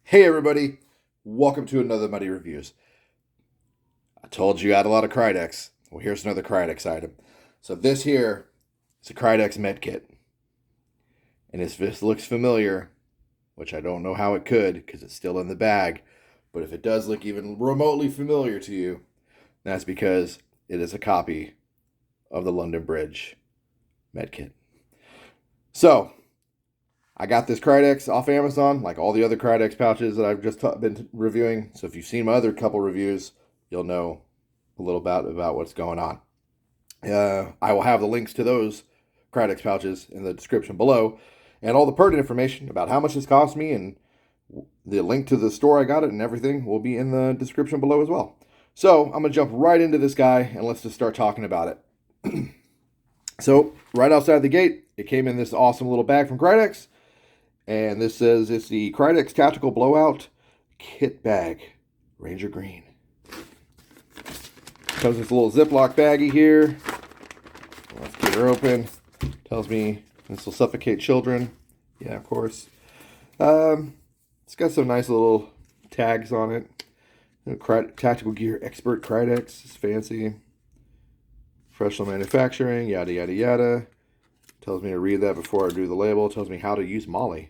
Hey everybody, welcome to another Muddy Reviews. I told you I had a lot of Krydex. Well, here's another Krydex item. So this here is a Krydex med kit. And if this looks familiar, which I don't know how it could because it's still in the bag, but if it does look even remotely familiar to you, that's because it is a copy of the London Bridge med kit. So, I got this Krydex off Amazon, like all the other Krydex pouches that I've just been reviewing. So if you've seen my other couple reviews, you'll know a little about what's going on. I will have the links to those Krydex pouches in the description below, and all the pertinent information about how much this cost me and the link to the store I got it and everything will be in the description below as well. So I'm going to jump right into this guy and let's just start talking about it. So right outside the gate, it came in this awesome little bag from Krydex. And this says it's the Krydex Tactical Blowout Kit Bag, Ranger Green. Comes with this little Ziploc baggie here. Let's get her open. Tells me this will suffocate children. Yeah, of course. It's got some nice little tags on it. Tactical Gear Expert Krydex. It's fancy. Professional manufacturing, yada, yada, yada. Tells me to read that before I do the label. Tells me how to use Molle.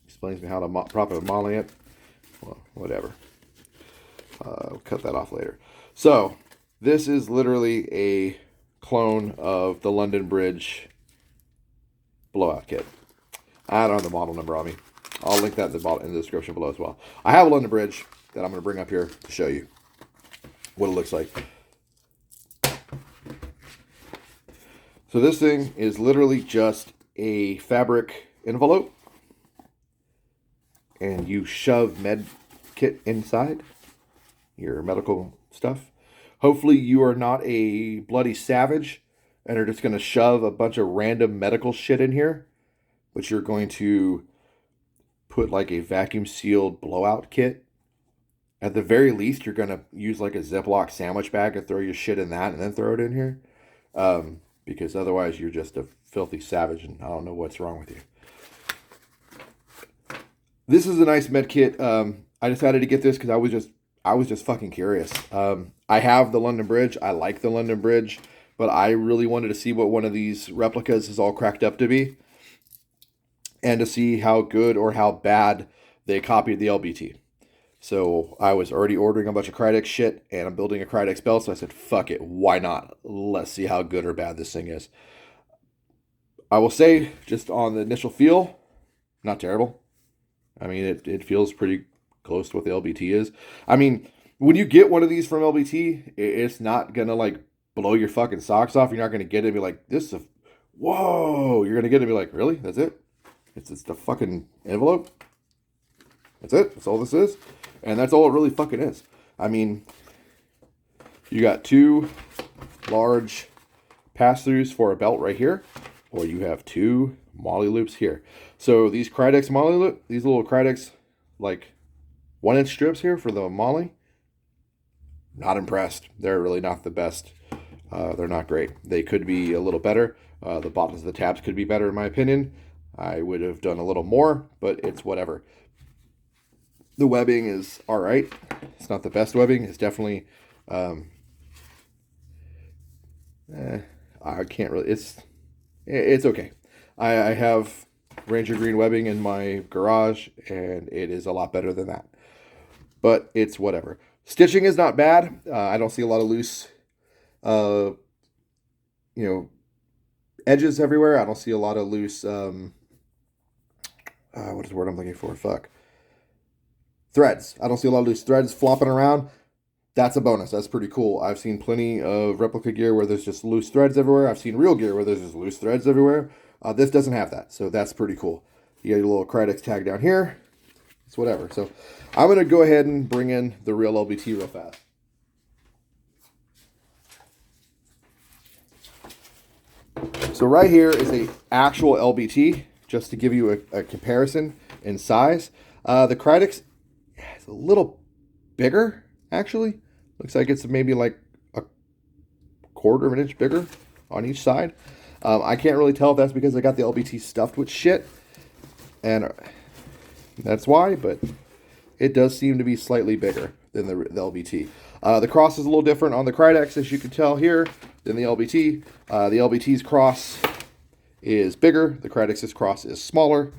Explains me how to properly Molle it. Well, whatever. We'll cut that off later. So, this is literally a clone of the London Bridge blowout kit. I don't have the model number on me. I'll link that in the description below as well. I have a London Bridge that I'm going to bring up here to show you what it looks like. So this thing is literally just a fabric envelope, and you shove med kit inside your medical stuff. Hopefully you are not a bloody savage and are just going to shove a bunch of random medical shit in here, but you're going to put like a vacuum sealed blowout kit. At the very least, you're going to use like a Ziploc sandwich bag and throw your shit in that and then throw it in here. Because otherwise you're just a filthy savage and I don't know what's wrong with you. This is a nice med kit. I decided to get this because I was just fucking curious. I have the London Bridge. I like the London Bridge, but I really wanted to see what one of these replicas is all cracked up to be, and to see how good or how bad they copied the LBT. So I was already ordering a bunch of Krydex shit, and I'm building a Krydex belt, so I said, fuck it, why not? Let's see how good or bad this thing is. I will say, just on the initial feel, not terrible. I mean, it feels pretty close to what the LBT is. I mean, when you get one of these from LBT, it's not going to, like, blow your fucking socks off. You're not going to get it and be like, this is a... Whoa! You're going to get it and be like, really? That's it? It's the fucking envelope? That's it? That's all this is? And that's all it really fucking is. I mean, you got two large pass-throughs for a belt right here, or you have two Molle loops here. So these Krydex Molle loop, these little Krydex like 1-inch strips here for the Molle, not impressed. They're really not the best. They're not great. They could be a little better. The bottoms of the tabs could be better in my opinion. I would have done a little more, but it's whatever. The webbing is all right. It's not the best webbing. It's definitely, I can't really, it's okay. I have Ranger Green webbing in my garage, and it is a lot better than that. But it's whatever. Stitching is not bad. I don't see a lot of loose, edges everywhere. I don't see a lot of loose, what is the word I'm looking for? Fuck. Threads. I don't see a lot of loose threads flopping around. That's a bonus. That's pretty cool. I've seen plenty of replica gear where there's just loose threads everywhere. I've seen real gear where there's just loose threads everywhere. This doesn't have that, so that's pretty cool. You got your little Krydex tag down here. It's whatever. So I'm going to go ahead and bring in the real LBT real fast. So right here is a actual LBT, just to give you a comparison in size. The Krydex is a little bigger, actually. Looks like it's maybe like a quarter of an inch bigger on each side. I can't really tell if that's because I got the LBT stuffed with shit. And that's why, but it does seem to be slightly bigger than the LBT. The cross is a little different on the Krydex, as you can tell here, than the LBT. The LBT's cross is bigger. The Krydex's cross is smaller.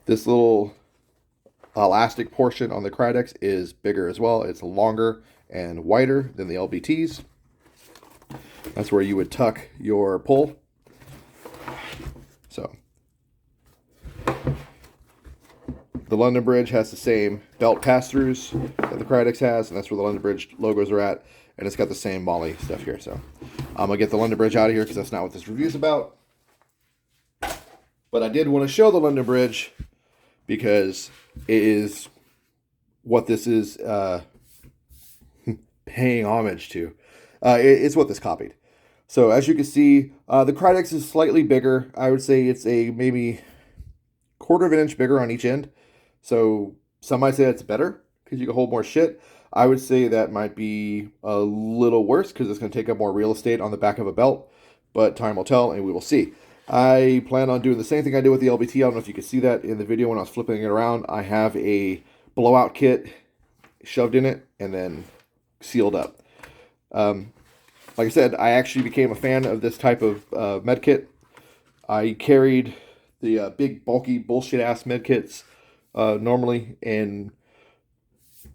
This little elastic portion on the Krydex is bigger as well. It's longer and wider than the LBT's. That's where you would tuck your pull. So the London Bridge has the same belt pass-throughs that the Krydex has, and that's where the London Bridge logos are at, and it's got the same Molle stuff here. So I'm going to get the London Bridge out of here because that's not what this review is about. But I did want to show the London Bridge because it is what this is paying homage to. It's what this copied. So as you can see, the Krydex is slightly bigger. I would say it's a maybe 1/4 of an inch bigger on each end. So some might say that's better because you can hold more shit. I would say that might be a little worse because it's going to take up more real estate on the back of a belt. But time will tell, and we will see. I plan on doing the same thing I did with the LBT. I don't know if you could see that in the video when I was flipping it around. I have a blowout kit shoved in it and then sealed up. Like I said, I actually became a fan of this type of med kit. I carried the big, bulky, bullshit-ass med kits normally, and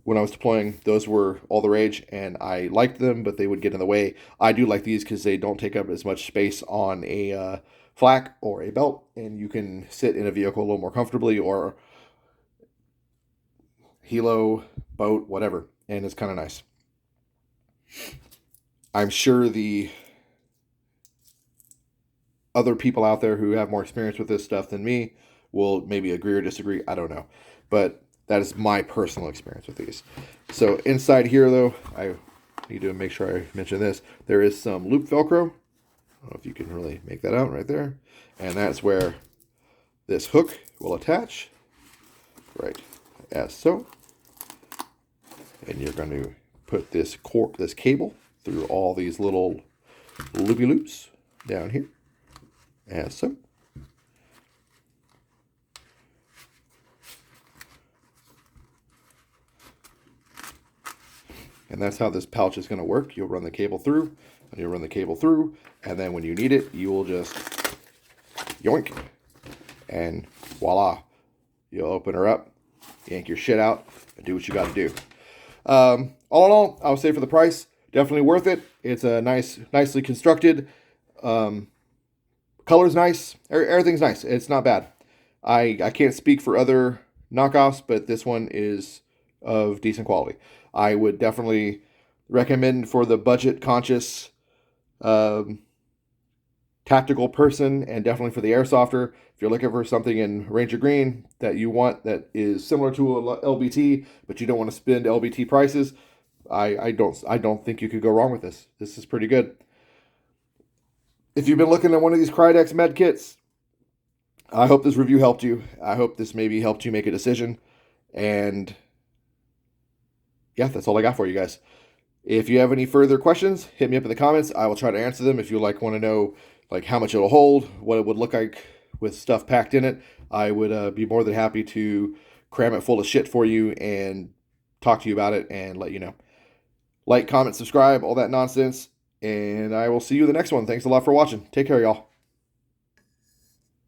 when I was deploying, those were all the rage, and I liked them, but they would get in the way. I do like these because they don't take up as much space on a flak or a belt, and you can sit in a vehicle a little more comfortably, or helo, boat, whatever, and it's kind of nice. I'm sure the other people out there who have more experience with this stuff than me will maybe agree or disagree. I don't know. But that is my personal experience with these. So inside here, though, I need to make sure I mention this. There is some loop Velcro. I don't know if you can really make that out right there. And that's where this hook will attach. Right as so. And you're going to put this cable through all these little loopy loops down here, as so. And that's how this pouch is going to work. You'll run the cable through, and you'll run the cable through, and then when you need it, you will just yoink, and voila. You'll open her up, yank your shit out, and do what you got to do. All in all, I would say for the price, definitely worth it. It's a nicely constructed. Color's nice. Everything's nice. It's not bad. I can't speak for other knockoffs, but this one is of decent quality. I would definitely recommend for the budget-conscious tactical person, and definitely for the airsofter. If you're looking for something in Ranger Green that you want that is similar to a LBT, but you don't want to spend LBT prices, I don't think you could go wrong with this. This is pretty good. If you've been looking at one of these Krydex med kits, I hope this review helped you. I hope this maybe helped you make a decision. And yeah, that's all I got for you guys. If you have any further questions, hit me up in the comments. I will try to answer them. If you want to know how much it'll hold, what it would look like with stuff packed in it, I would be more than happy to cram it full of shit for you and talk to you about it and let you know. Like, comment, subscribe, all that nonsense, and I will see you in the next one. Thanks a lot for watching. Take care, y'all.